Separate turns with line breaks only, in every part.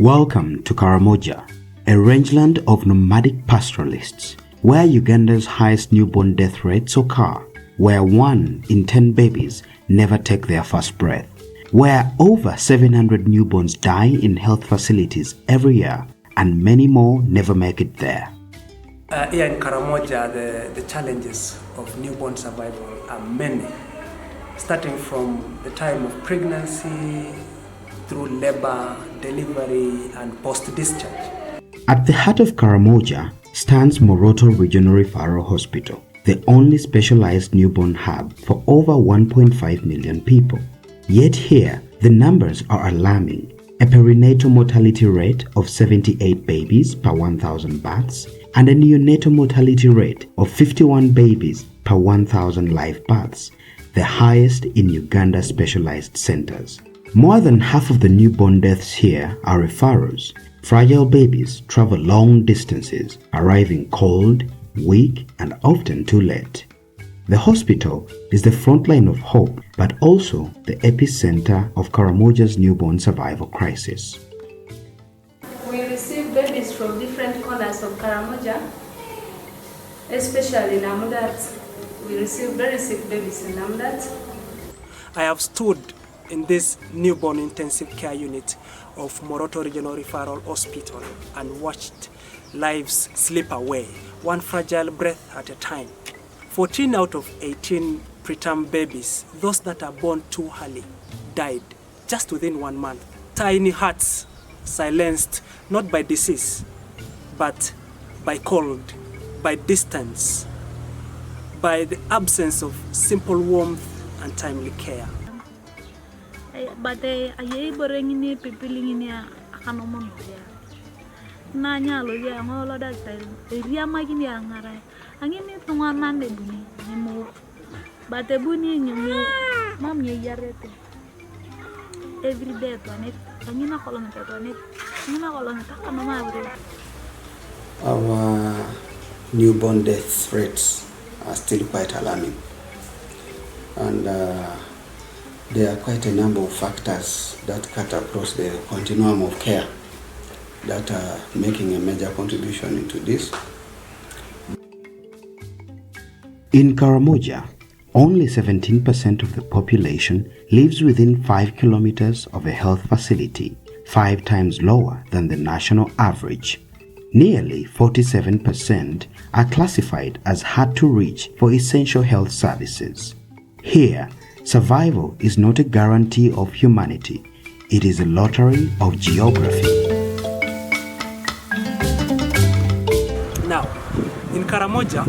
Welcome to Karamoja, a rangeland of nomadic pastoralists, where Uganda's highest newborn death rates occur, where 1 in 10 babies never take their first breath, where over 700 newborns die in health facilities every year, and many more never make it there.
Here in Karamoja, the challenges of newborn survival are many, starting from the time of pregnancy, through labor, delivery, and post-discharge.
At the heart of Karamoja stands Moroto Regional Referral Hospital, the only specialized newborn hub for over 1.5 million people. Yet here, the numbers are alarming. A perinatal mortality rate of 78 babies per 1,000 births and a neonatal mortality rate of 51 babies per 1,000 live births, the highest in Uganda specialized centers. More than half of the newborn deaths here are referrals. Fragile babies travel long distances, arriving cold, weak, and often too late. The hospital is the front line of hope, but also the epicenter of Karamoja's newborn survival crisis.
We receive babies from different corners of Karamoja, especially in Amudat. We receive very sick babies in Amudat.
I have stood in this newborn intensive care unit of Moroto Regional Referral Hospital and watched lives slip away, one fragile breath at a time. 14 out of 18 preterm babies, those that are born too early, died just within 1 month. Tiny hearts silenced not by disease, but by cold, by distance, by the absence of simple warmth and timely care.
But I bring in people in here. Nanya loya ngolo da style. Ria magini angara. Angini tungana nebuni. Nemo. But ebuni nemo. Mam ye yarete. Every day to anet. Angina kolong to anet. Angina kolong ta kanoma abri.
Our newborn death rates are still quite alarming, and there are quite a number of factors that cut across the continuum of care that are making a major contribution into this.
In Karamoja, only 17% of the population lives within 5 kilometers of a health facility, 5 times lower than the national average. Nearly 47% are classified as hard to reach for essential health services. Here, survival is not a guarantee of humanity, it is a lottery of geography.
Now, in Karamoja,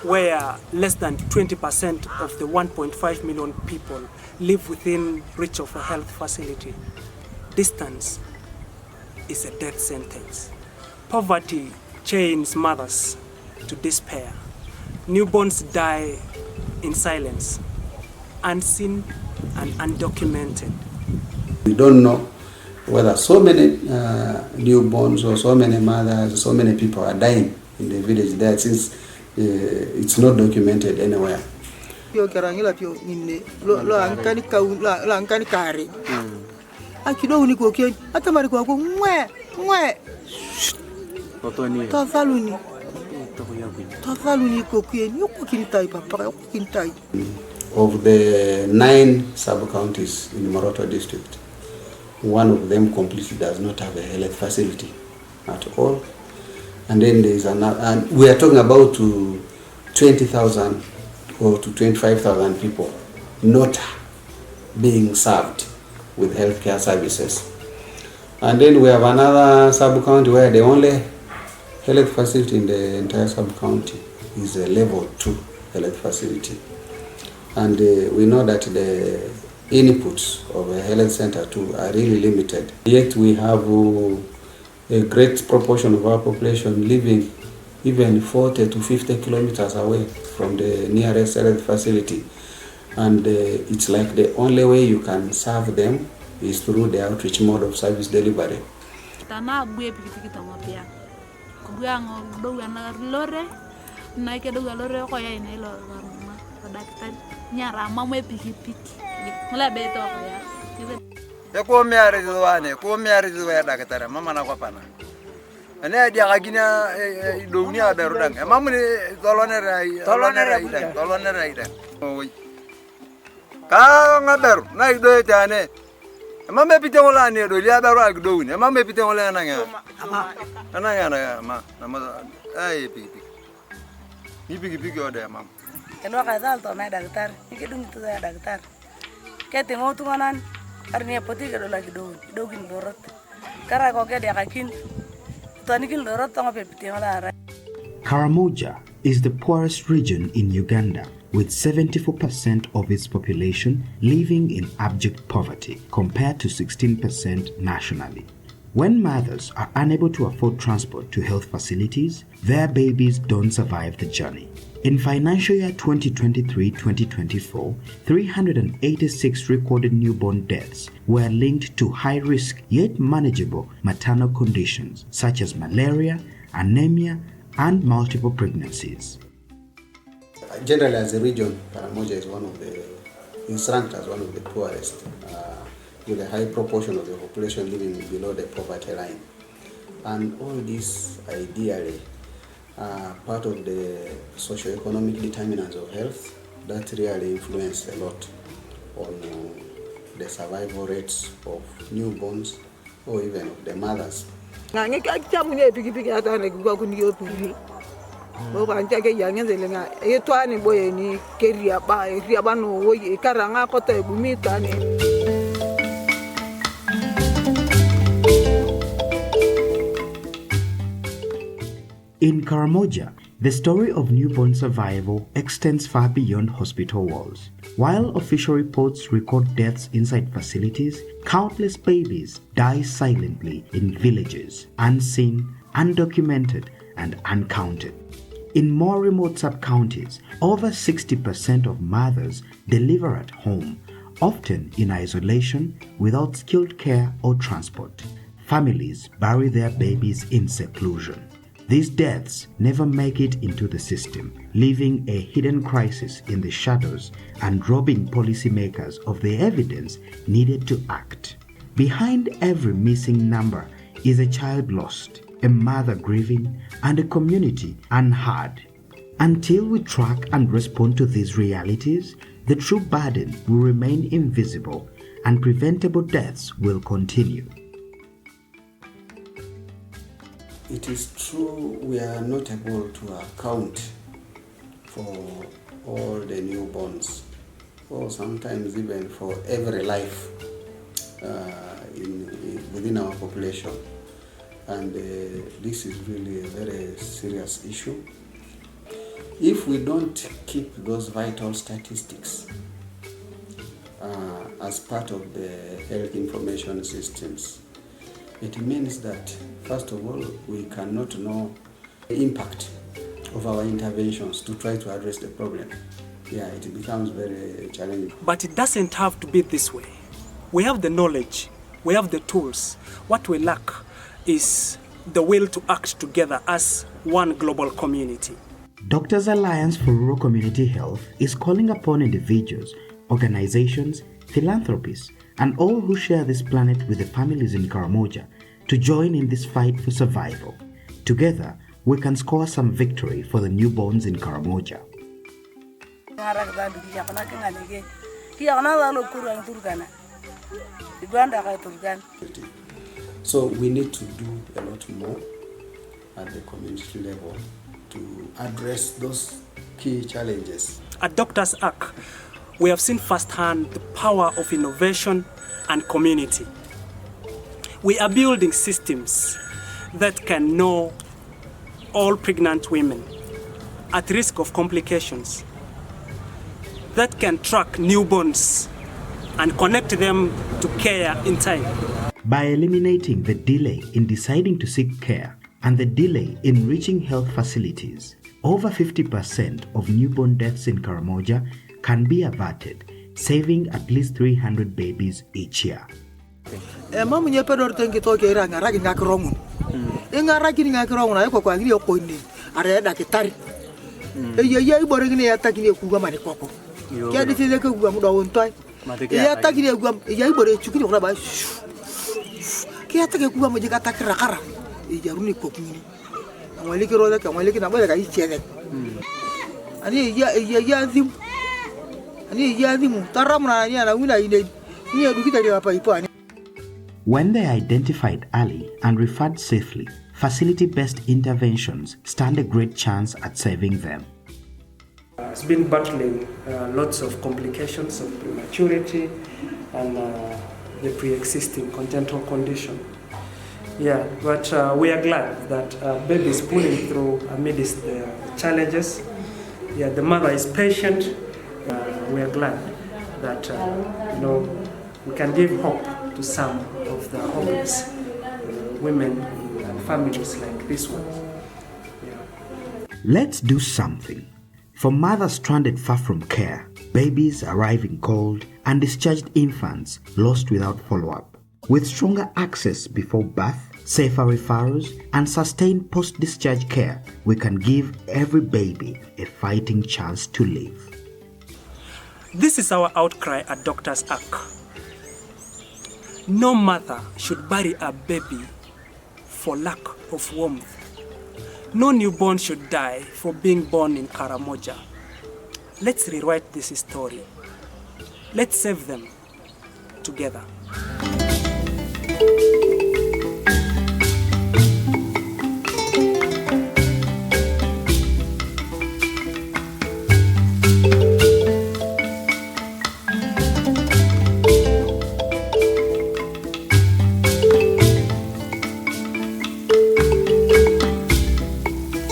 where less than 20% of the 1.5 million people live within reach of a health facility, distance is a death sentence. Poverty chains mothers to despair. Newborns die in silence, unseen and undocumented.
We don't know whether so many newborns or so many mothers, so many people are dying in the village there, since it's not documented anywhere. Of the 9 sub-counties in Moroto district, one of them completely does not have a health facility at all. And then there is another, and we are talking about 20,000 or to 25,000 people not being served with healthcare services. And then we have another sub-county where the only health facility in the entire sub-county is a level 2 health facility. And we know that the inputs of a health center too are really limited. Yet we have a great proportion of our population living even 40 to 50 kilometers away from the nearest health facility. And it's like the only way you can serve them is through the outreach mode of service delivery.
Ya ko meare zwane, ko meare zwe daktari mama na kwa pana. Ane dia kagina dunia berudang. Mama ni tolone rai. Oi. Ka ngaber na ido tane. Mama pite wala ne do lia beru agdo ni. Mama pite wala na nga. Ana na ma. Ai piti. Ni pigi ode mama.
Kelo ka dal to na daktari. Ni ke dung tu da daktari. Ke temo tu nganan. Arni poti ke do lagi dogin dorot. Kara ko ke dia kakin.
Karamoja is the poorest region in Uganda, with 74% of its population living in abject poverty, compared to 16% nationally. When mothers are unable to afford transport to health facilities, their babies don't survive the journey. In financial year 2023-2024, 386 recorded newborn deaths were linked to high-risk yet manageable maternal conditions such as malaria, anemia, and multiple pregnancies.
Generally, as a region, Karamoja is ranked as one of the poorest, with a high proportion of the population living below the poverty line. And all this ideally part of the socio-economic determinants of health that really influence a lot on the survival rates of newborns or even of the mothers.
In Karamoja, the story of newborn survival extends far beyond hospital walls. While official reports record deaths inside facilities, countless babies die silently in villages, unseen, undocumented, and uncounted. In more remote sub-counties, over 60% of mothers deliver at home, often in isolation without skilled care or transport. Families bury their babies in seclusion. These deaths never make it into the system, leaving a hidden crisis in the shadows and robbing policymakers of the evidence needed to act. Behind every missing number is a child lost, a mother grieving, and a community unheard. Until we track and respond to these realities, the true burden will remain invisible and preventable deaths will continue.
It is true we are not able to account for all the newborns, or sometimes even for every life within our population. And this is really a very serious issue. If we don't keep those vital statistics as part of the health information systems, it means that, first of all, we cannot know the impact of our interventions to try to address the problem. Yeah, it becomes very challenging.
But it doesn't have to be this way. We have the knowledge, we have the tools. What we lack is the will to act together as one global community.
Doctors Alliance for Rural Community Health is calling upon individuals, organizations, philanthropists, and all who share this planet with the families in Karamoja to join in this fight for survival. Together, we can score some victory for the newborns in Karamoja.
So we need to do a lot more at the community level to address those key challenges.
At Doctors Arc, we have seen firsthand the power of innovation and community. We are building systems that can know all pregnant women at risk of complications, that can track newborns and connect them to care in time.
By eliminating the delay in deciding to seek care and the delay in reaching health facilities, over 50% of newborn deaths in Karamoja can be averted, saving at least 300 babies each year.
Mamu nyepedor tengi toke iranga ragi ngakrongun. Inga ragi ngakrongun ay ko kwangiri okoni. Are da kitari. Ye ibore ngine yatakini kuga mani koko. Kia difile ko kuga mudo wontoy. ya takire guam ya ibore chukini kula ba kia take guam je kata kara ya runi ko kini amwali kiro da kamwali kina ba da ichele ani ya zim ani ya zim taramna ni ana wina ine ni dukita dia hapa ipo ani.
When they are identified early and referred safely, facility-based interventions stand a great chance at saving them.
It's been battling lots of complications of prematurity and the pre-existing congenital condition. Yeah, but we are glad that baby is pulling through amidst the challenges. Yeah, the mother is patient. We are glad that we can give hope to some of the hopeless women and families like this one. Yeah.
Let's do something. For mothers stranded far from care, babies arriving cold, and discharged infants lost without follow-up. With stronger access before birth, safer referrals, and sustained post-discharge care, we can give every baby a fighting chance to live.
This is our outcry at Doctors Ark. No mother should bury a baby for lack of warmth. No newborn should die for being born in Karamoja. Let's rewrite this story. Let's save them together.